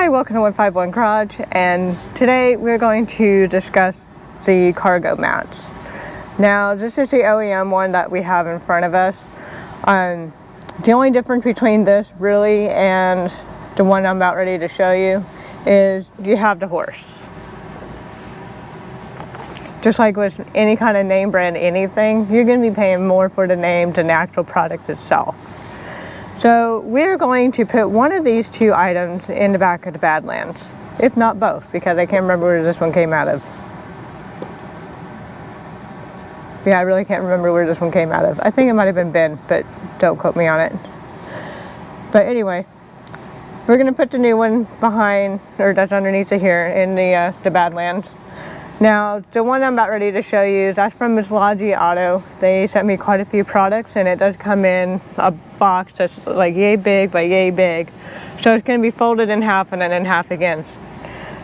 Hi, welcome to 151 Garage, and today we're going to discuss the cargo mats. Now, this is the OEM one that we have in front of us. The only difference between this really and the one I'm about ready to show you is you have the horse. Just like with any kind of name brand anything, you're going to be paying more for the name than the actual product itself. So we're going to put one of these two items in the back of the Badlands, if not both, because I can't remember where this one came out of. Yeah, I really can't remember where this one came out of. I think it might have been Ben, but don't quote me on it. But anyway, we're going to put the new one behind, or that's underneath it here, in the Badlands. Now, the one I'm about ready to show you, that's from Muslogy I. They sent me quite a few products, and it does come in a box that's like yay big by yay big. So it's going to be folded in half and then in half again.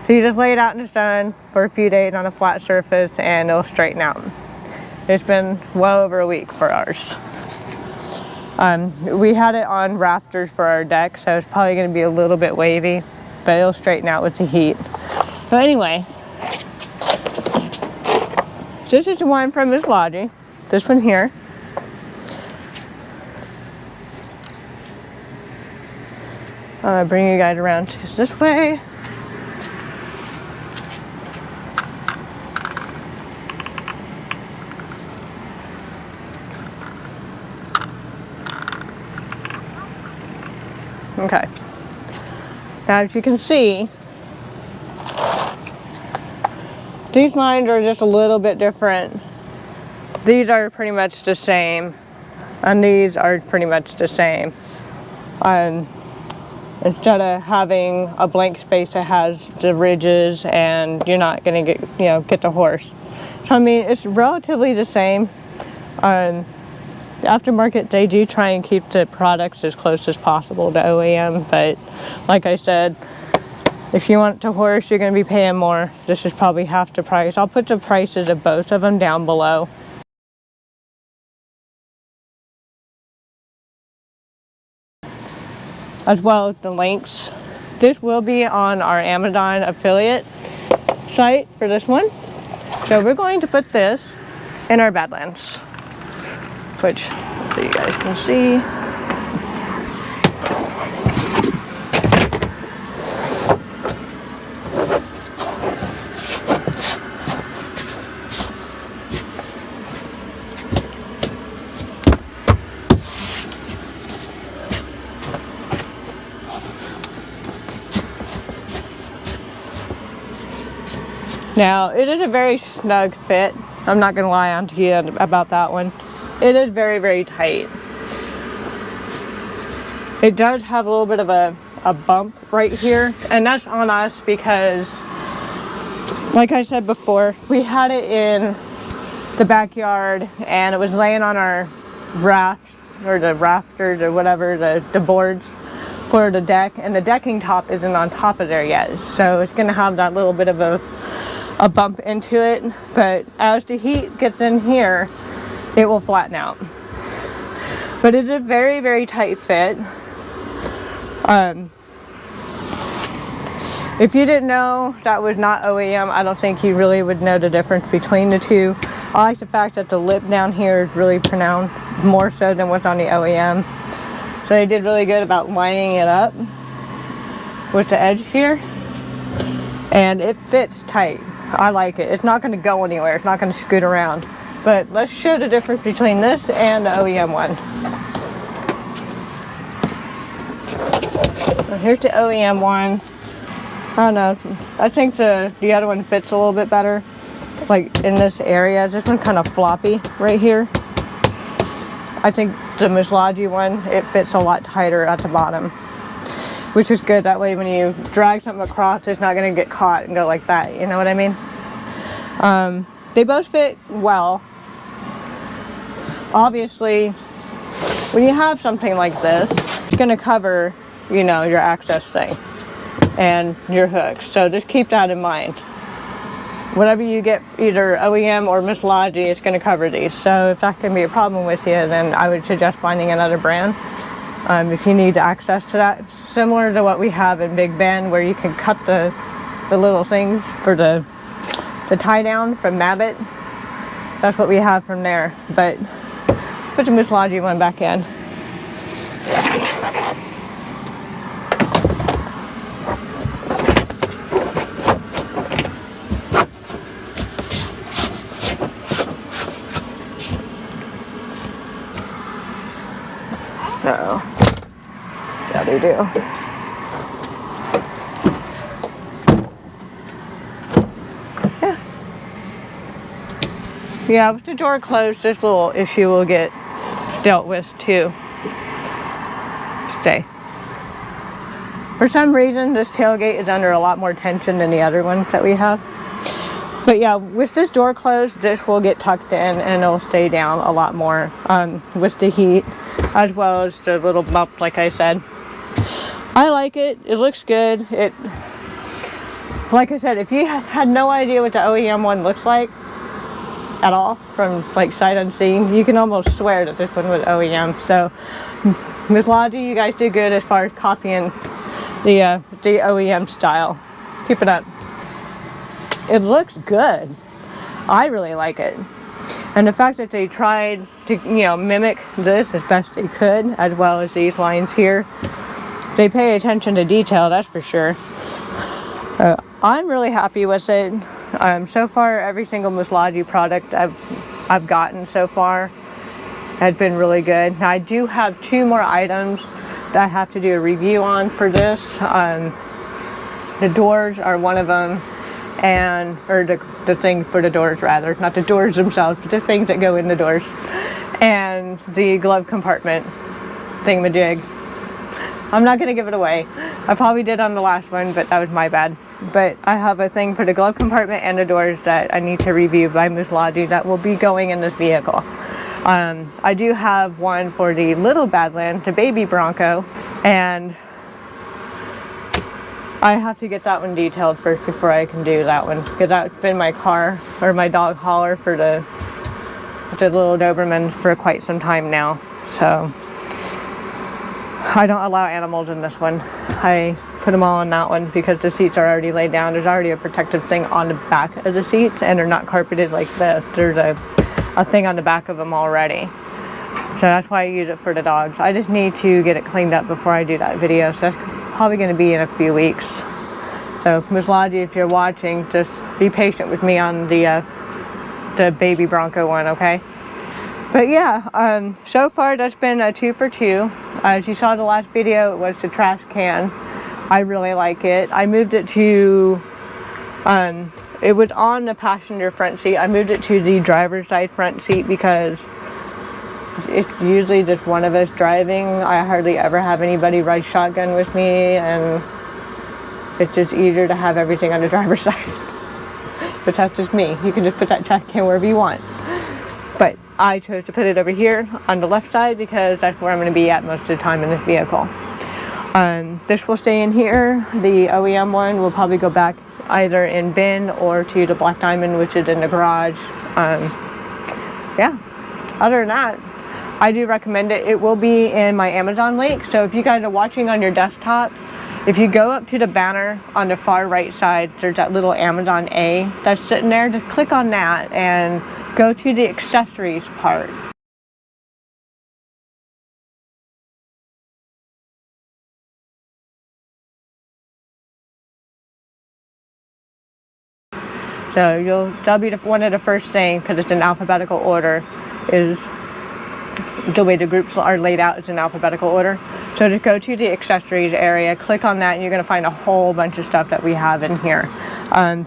So you just lay it out in the sun for a few days on a flat surface and it'll straighten out. It's been well over a week for ours. We had it on rafters for our deck, so it's probably going to be a little bit wavy, but it'll straighten out with the heat. So anyway, this is the one from Muslogy, this one here. Bring you guys around to this way. Okay. Now, as you can see, these lines are just a little bit different. These are pretty much the same, and these are pretty much the same. Instead of having a blank space that has the ridges, and you're not going to get the horse. So I mean, it's relatively the same. The aftermarket, they do try and keep the products as close as possible to OEM, but like I said, if you want the horse, you're going to be paying more. This is probably half the price. I'll put the prices of both of them down below. As well as the links. This will be on our Amazon affiliate site for this one. So we're going to put this in our Badlands, which so you guys can see. Now, it is a very snug fit. I'm not going to lie on to you about that one. It is very, very tight. It does have a little bit of a bump right here, and that's on us because, like I said before, we had it in the backyard, and it was laying on our raft, or the rafters, or whatever, the boards for the deck, and the decking top isn't on top of there yet. So it's going to have that little bit of a bump into it, but as the heat gets in here, it will flatten out. But it's a very, very tight fit. If you didn't know that was not OEM, I don't think you really would know the difference between the two. I like the fact that the lip down here is really pronounced, more so than what's on the OEM. So they did really good about lining it up with the edge here, and it fits tight. I like it. It's not going to go anywhere. It's not going to scoot around. But let's show the difference between this and the OEM one. So here's the OEM one. I don't know. I think the other one fits a little bit better. Like in this area. This one's kind of floppy right here. I think the Muslogy one, it fits a lot tighter at the bottom, which is good. That way when you drag something across, it's not going to get caught and go like that. You know what I mean? They both fit well. Obviously, when you have something like this, it's going to cover, your access thing and your hooks. So just keep that in mind. Whatever you get, either OEM or Muslogy, it's going to cover these. So if that can be a problem with you, then I would suggest finding another brand. if you need access to that. It's similar to what we have in Big Bend, where you can cut the little things for the tie down from Mabbit. That's what we have from there. But put the Muslogy one back in. Uh-oh. Yeah, they do. Yeah. Yeah, with the door closed, this little issue will get dealt with too. Stay. For some reason, this tailgate is under a lot more tension than the other ones that we have. But yeah, with this door closed, this will get tucked in and it'll stay down a lot more with the heat, as well as the little bump, like I said. I like it. It looks good. Like I said, if you had no idea what the OEM one looks like at all, from like sight unseen, you can almost swear that this one was OEM. So Muslogy, you guys did good as far as copying the OEM style. Keep it up. It looks good. I really like it. And the fact that they tried to, mimic this as best they could, as well as these lines here. They pay attention to detail, that's for sure. I'm really happy with it. So far, every single Muslogy product I've gotten so far has been really good. Now, I do have 2 more items that I have to do a review on for this. The doors are one of them. Or the thing for the doors, rather, not the doors themselves, but the things that go in the doors, and the glove compartment thingamajig. I'm not going to give it away. I probably did on the last one, but that was my bad. But I have a thing for the glove compartment and the doors that I need to review by Muslogy that will be going in this vehicle. I do have one for the little Badland, the baby Bronco, and I have to get that one detailed first before I can do that one, because that's been my car, or my dog hauler for the little Doberman for quite some time now. So I don't allow animals in this one. I put them all on that one because the seats are already laid down. There's already a protective thing on the back of the seats, and they're not carpeted like this. There's a thing on the back of them already. So that's why I use it for the dogs. I just need to get it cleaned up before I do that video. So that's probably going to be in a few weeks. So Muslogy, if you're watching, just be patient with me on the baby Bronco one, okay? But yeah, so far that's been a 2 for 2. As you saw the last video, it was the trash can. I really like it. I moved it to, it was on the passenger front seat. I moved it to the driver's side front seat because it's usually just one of us driving. I hardly ever have anybody ride shotgun with me, and it's just easier to have everything on the driver's side. But that's just me. You can just put that trash can wherever you want. But I chose to put it over here on the left side because that's where I'm going to be at most of the time in this vehicle. This will stay in here. The OEM one will probably go back either in bin or to the Black Diamond, which is in the garage. Yeah, other than that, I do recommend it. It will be in my Amazon link. So if you guys are watching on your desktop, if you go up to the banner on the far right side, there's that little Amazon A that's sitting there. Just click on that and go to the accessories part. So that'll be one of the first things, because it's in alphabetical order, is the way the groups are laid out is in alphabetical order. So just go to the accessories area, click on that, and you're going to find a whole bunch of stuff that we have in here.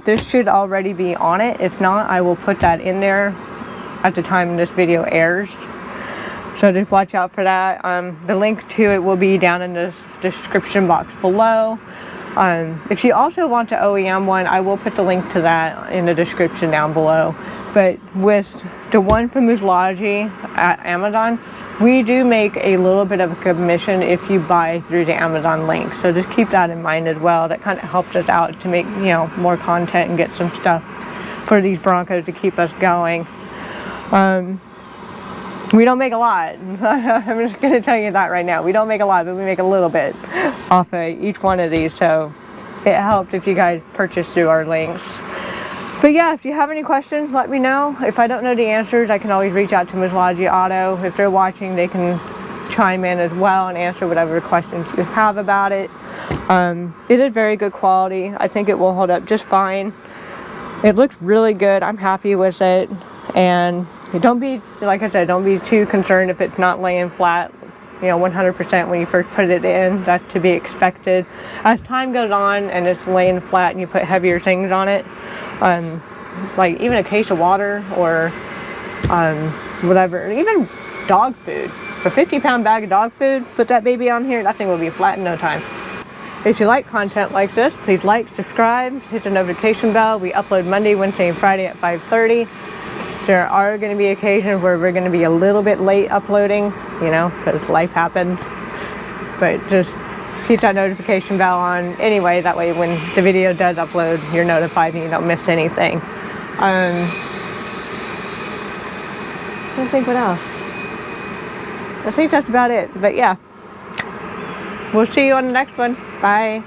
This should already be on it. If not, I will put that in there at the time this video airs. So just watch out for that. The link to it will be down in the description box below. If you also want the OEM one, I will put the link to that in the description down below. But with the one from Muslogy at Amazon, we do make a little bit of a commission if you buy through the Amazon link. So just keep that in mind as well. That kind of helps us out to make, more content and get some stuff for these Broncos to keep us going. We don't make a lot. I'm just going to tell you that right now. We don't make a lot, but we make a little bit off of each one of these. So it helped if you guys purchase through our links. But yeah, if you have any questions, let me know. If I don't know the answers, I can always reach out to Muslogy Auto. If they're watching, they can chime in as well and answer whatever questions you have about it. It is very good quality. I think it will hold up just fine. It looks really good. I'm happy with it. And don't be, like I said, don't be too concerned if it's not laying flat, 100% when you first put it in. That's to be expected. As time goes on and it's laying flat and you put heavier things on it, like even a case of water or whatever, even dog food. A 50-pound bag of dog food, put that baby on here, that thing will be flat in no time. If you like content like this, please like, subscribe, hit the notification bell. We upload Monday, Wednesday, and Friday at 5:30. There are going to be occasions where we're going to be a little bit late uploading, because life happens. But just keep that notification bell on anyway. That way when the video does upload, you're notified and you don't miss anything. I don't think what else. I think that's about it. But yeah, we'll see you on the next one. Bye.